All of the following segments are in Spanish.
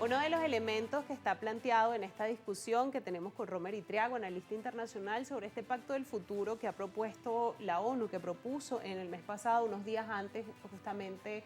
Uno de los elementos que está planteado en esta discusión que tenemos con Romer Itriago, analista internacional, sobre este pacto del futuro que ha propuesto la ONU, que propuso en el mes pasado, unos días antes justamente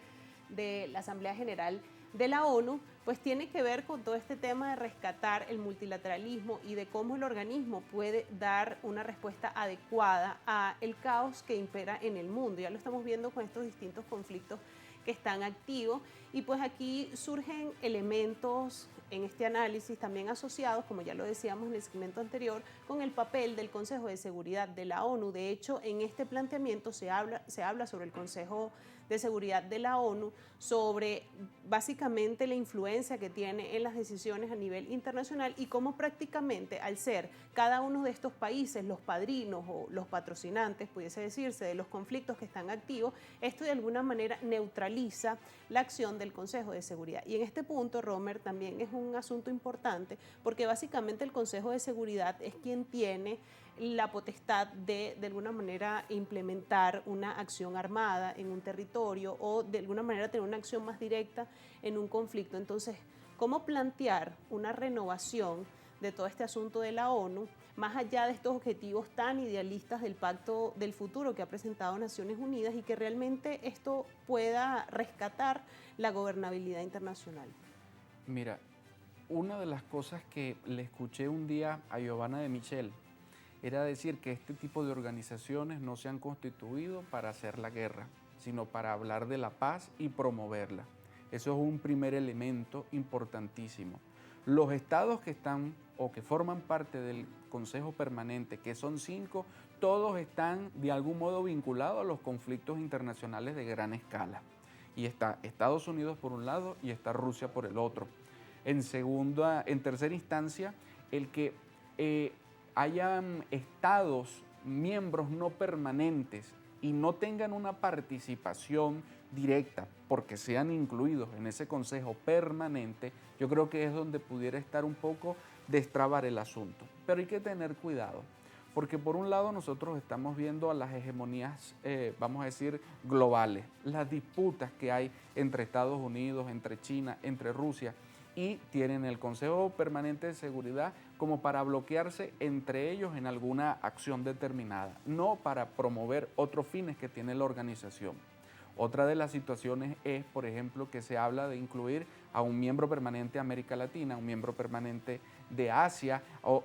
de la Asamblea General de la ONU, pues tiene que ver con todo este tema de rescatar el multilateralismo y de cómo el organismo puede dar una respuesta adecuada al caos que impera en el mundo. Ya lo estamos viendo con estos distintos conflictos que están activos y pues aquí surgen elementos en este análisis también asociados, como ya lo decíamos en el segmento anterior, con el papel del Consejo de Seguridad de la ONU. De hecho, en este planteamiento se habla sobre el Consejo de Seguridad de la ONU, sobre básicamente la influencia que tiene en las decisiones a nivel internacional y cómo prácticamente al ser cada uno de estos países los padrinos o los patrocinantes, pudiese decirse, de los conflictos que están activos, esto de alguna manera neutraliza la acción del Consejo de Seguridad. Y en este punto, Romer, también es un asunto importante porque básicamente el Consejo de Seguridad es quien tiene la potestad de alguna manera implementar una acción armada en un territorio o de alguna manera tener una acción más directa en un conflicto. Entonces, ¿cómo plantear una renovación de todo este asunto de la ONU, más allá de estos objetivos tan idealistas del Pacto del Futuro que ha presentado Naciones Unidas y que realmente esto pueda rescatar la gobernabilidad internacional? Mira, una de las cosas que le escuché un día a Giovanna de Michel era decir que este tipo de organizaciones no se han constituido para hacer la guerra, sino para hablar de la paz y promoverla. Eso es un primer elemento importantísimo. Los estados que están o que forman parte del Consejo Permanente, que son 5, todos están de algún modo vinculados a los conflictos internacionales de gran escala. Y está Estados Unidos por un lado y está Rusia por el otro. En tercera instancia, el que hayan estados miembros no permanentes y no tengan una participación directa porque sean incluidos en ese consejo permanente, yo creo que es donde pudiera estar un poco destrabar el asunto. Pero hay que tener cuidado, porque por un lado nosotros estamos viendo a las hegemonías, vamos a decir, globales, las disputas que hay entre Estados Unidos, entre China, entre Rusia, y tienen el Consejo Permanente de Seguridad como para bloquearse entre ellos en alguna acción determinada, no para promover otros fines que tiene la organización. Otra de las situaciones es, por ejemplo, que se habla de incluir a un miembro permanente de América Latina, un miembro permanente de Asia, o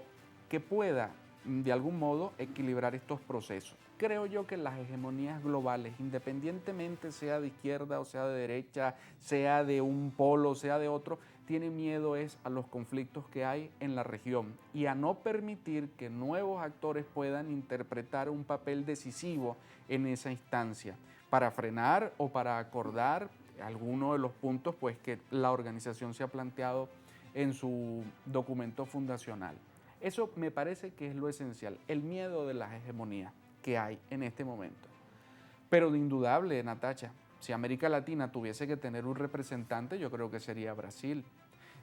que pueda de algún modo equilibrar estos procesos. Creo yo que las hegemonías globales, independientemente sea de izquierda o sea de derecha, sea de un polo o sea de otro, tienen miedo es a los conflictos que hay en la región y a no permitir que nuevos actores puedan interpretar un papel decisivo en esa instancia para frenar o para acordar algunos de los puntos pues, que la organización se ha planteado en su documento fundacional. Eso me parece que es lo esencial, el miedo de las hegemonías que hay en este momento. Pero de indudable, Natacha, si América Latina tuviese que tener un representante, yo creo que sería Brasil.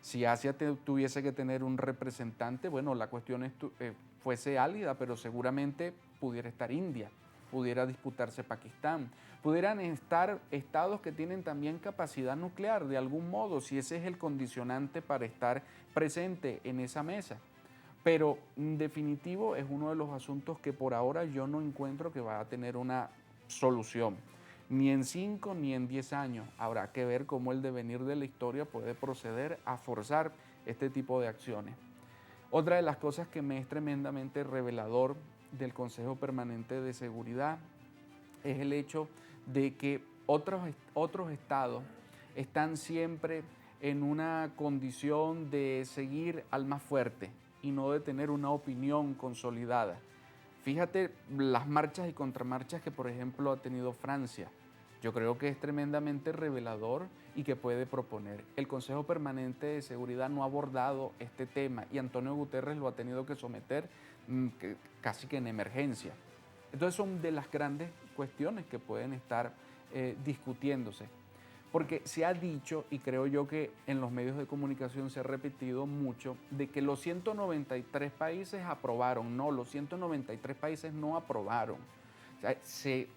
Si Asia tuviese que tener un representante, bueno, la cuestión fuese álgida, pero seguramente pudiera estar India, pudiera disputarse Pakistán, pudieran estar estados que tienen también capacidad nuclear de algún modo, si ese es el condicionante para estar presente en esa mesa. Pero en definitivo es uno de los asuntos que por ahora yo no encuentro que va a tener una solución. Ni en 5 ni en 10 años. Habrá que ver cómo el devenir de la historia puede proceder a forzar este tipo de acciones. Otra de las cosas que me es tremendamente revelador del Consejo Permanente de Seguridad es el hecho de que otros estados están siempre en una condición de seguir al más fuerte y no de tener una opinión consolidada. Fíjate las marchas y contramarchas que, por ejemplo, ha tenido Francia. Yo creo que es tremendamente revelador y que puede proponer. El Consejo Permanente de Seguridad no ha abordado este tema y Antonio Guterres lo ha tenido que someter casi que en emergencia. Entonces son de las grandes cuestiones que pueden estar discutiéndose. Porque se ha dicho, y creo yo que en los medios de comunicación se ha repetido mucho, de que los 193 países aprobaron. No, los 193 países no aprobaron. O sea, se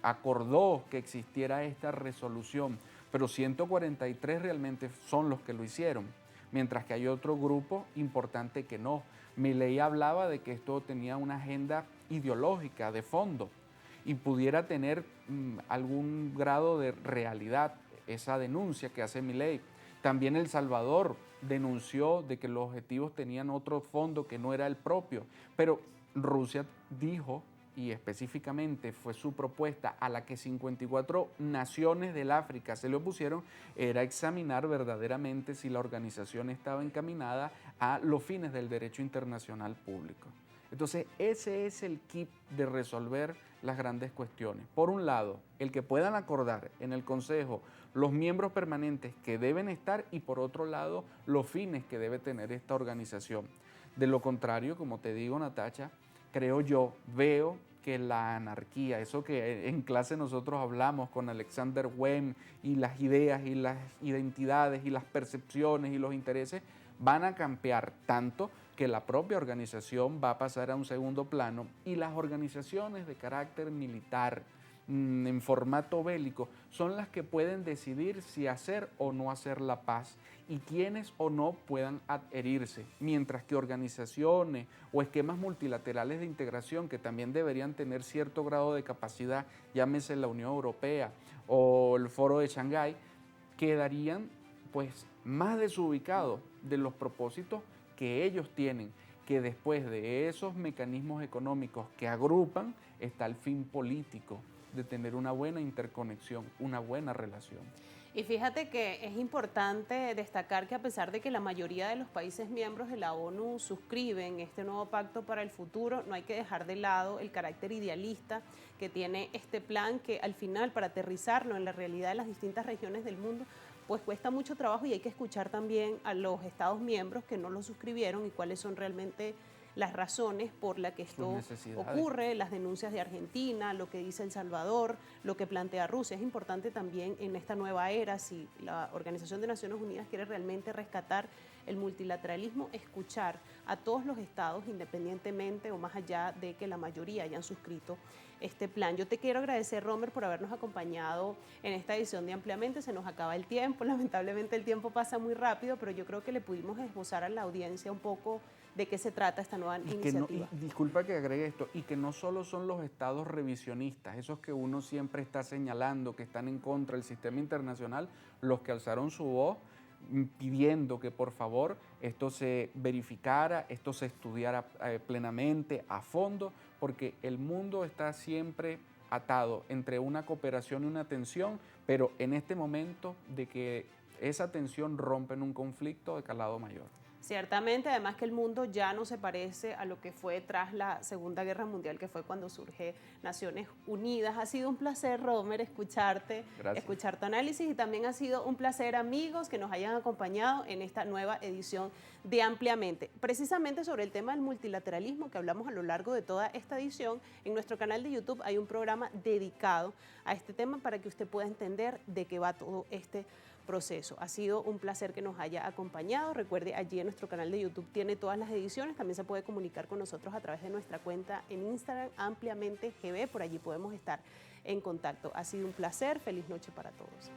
acordó que existiera esta resolución, pero 143 realmente son los que lo hicieron, mientras que hay otro grupo importante que no. Milei hablaba de que esto tenía una agenda ideológica de fondo y pudiera tener algún grado de realidad esa denuncia que hace Milei. También El Salvador denunció de que los objetivos tenían otro fondo que no era el propio, pero Rusia dijo, y específicamente fue su propuesta a la que 54 naciones del África se le opusieron, era examinar verdaderamente si la organización estaba encaminada a los fines del derecho internacional público. Entonces, ese es el kit de resolver las grandes cuestiones. Por un lado, el que puedan acordar en el Consejo los miembros permanentes que deben estar y por otro lado, los fines que debe tener esta organización. De lo contrario, como te digo, Natacha, creo yo, veo que la anarquía, eso que en clase nosotros hablamos con Alexander Wem y las ideas y las identidades y las percepciones y los intereses, van a campear tanto que la propia organización va a pasar a un segundo plano y las organizaciones de carácter militar en formato bélico son las que pueden decidir si hacer o no hacer la paz y quiénes o no puedan adherirse, mientras que organizaciones o esquemas multilaterales de integración que también deberían tener cierto grado de capacidad, llámese la Unión Europea o el Foro de Shanghái, quedarían pues más desubicados de los propósitos que ellos tienen, que después de esos mecanismos económicos que agrupan está el fin político de tener una buena interconexión, una buena relación. Y fíjate que es importante destacar que a pesar de que la mayoría de los países miembros de la ONU suscriben este nuevo pacto para el futuro, no hay que dejar de lado el carácter idealista que tiene este plan, que al final para aterrizarlo en la realidad de las distintas regiones del mundo, pues cuesta mucho trabajo y hay que escuchar también a los Estados miembros que no lo suscribieron y cuáles son realmente las razones por las que esto ocurre, las denuncias de Argentina, lo que dice El Salvador, lo que plantea Rusia. Es importante también en esta nueva era, si la Organización de Naciones Unidas quiere realmente rescatar el multilateralismo, escuchar a todos los estados, independientemente o más allá de que la mayoría hayan suscrito este plan. Yo te quiero agradecer, Romer, por habernos acompañado en esta edición de Ampliamente. Se nos acaba el tiempo, lamentablemente el tiempo pasa muy rápido, pero yo creo que le pudimos esbozar a la audiencia un poco de qué se trata esta nueva iniciativa. Disculpa que agregue esto, y que no solo son los estados revisionistas, esos que uno siempre está señalando que están en contra del sistema internacional, los que alzaron su voz pidiendo que por favor esto se verificara, esto se estudiara plenamente, a fondo, porque el mundo está siempre atado entre una cooperación y una tensión, pero en este momento de que esa tensión rompe en un conflicto de calado mayor. Ciertamente, además que el mundo ya no se parece a lo que fue tras la Segunda Guerra Mundial, que fue cuando surge Naciones Unidas. Ha sido un placer, Romer, escucharte, escuchar tu análisis, y también ha sido un placer, amigos, que nos hayan acompañado en esta nueva edición de Ampliamente. Precisamente sobre el tema del multilateralismo que hablamos a lo largo de toda esta edición, en nuestro canal de YouTube hay un programa dedicado a este tema para que usted pueda entender de qué va todo este proceso. Ha sido un placer que nos haya acompañado. Recuerde, allí en nuestro canal de YouTube tiene todas las ediciones. También se puede comunicar con nosotros a través de nuestra cuenta en Instagram, Ampliamente GB. Por allí podemos estar en contacto. Ha sido un placer. Feliz noche para todos.